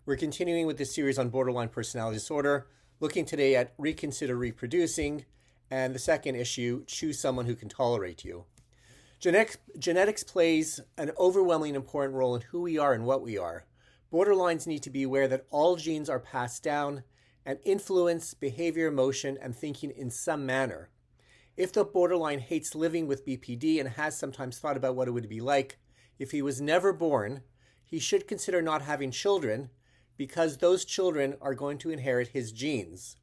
We're continuing with this series on borderline personality disorder, looking today at Reconsider Reproducing, and the second issue, Choose Someone Who Can Tolerate You. Genetics plays an overwhelmingly important role in who we are and what we are. Borderlines need to be aware that all genes are passed down and influence behavior, emotion, and thinking in some manner. If the borderline hates living with BPD and has sometimes thought about what it would be like if he was never born, he should consider not having children because those children are going to inherit his genes.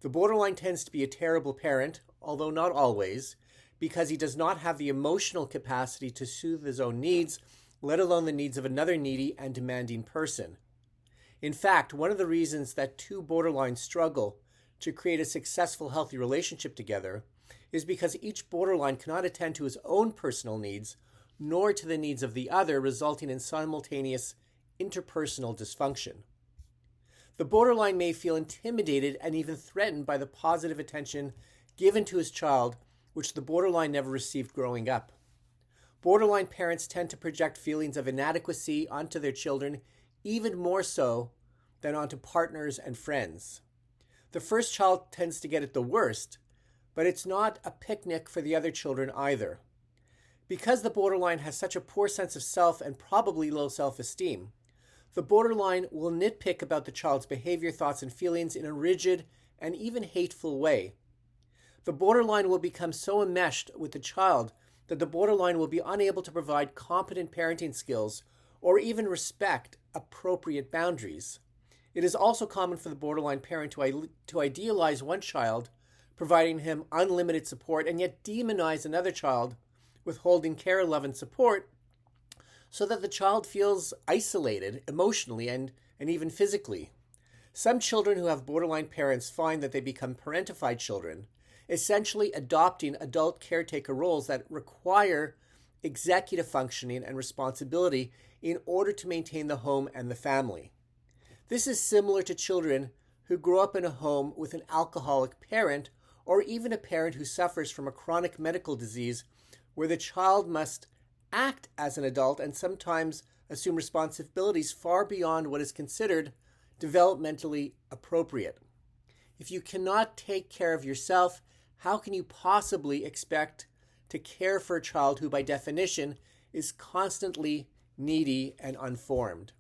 The borderline tends to be a terrible parent, although not always, because he does not have the emotional capacity to soothe his own needs, let alone the needs of another needy and demanding person. In fact, one of the reasons that two borderlines struggle to create a successful, healthy relationship together is because each borderline cannot attend to his own personal needs, nor to the needs of the other, resulting in simultaneous interpersonal dysfunction. The borderline may feel intimidated and even threatened by the positive attention given to his child, which the borderline never received growing up. Borderline parents tend to project feelings of inadequacy onto their children, even more so than onto partners and friends. The first child tends to get it the worst, but it's not a picnic for the other children either. Because the borderline has such a poor sense of self and probably low self-esteem, the borderline will nitpick about the child's behavior, thoughts, and feelings in a rigid and even hateful way. The borderline will become so enmeshed with the child that the borderline will be unable to provide competent parenting skills or even respect appropriate boundaries. It is also common for the borderline parent to idealize one child, providing him unlimited support, and yet demonize another child, withholding care, love, and support, so that the child feels isolated emotionally and even physically. Some children who have borderline parents find that they become parentified children, essentially adopting adult caretaker roles that require executive functioning and responsibility in order to maintain the home and the family. This is similar to children who grow up in a home with an alcoholic parent or even a parent who suffers from a chronic medical disease where the child must act as an adult and sometimes assume responsibilities far beyond what is considered developmentally appropriate. If you cannot take care of yourself, how can you possibly expect to care for a child who, by definition, is constantly needy and unformed?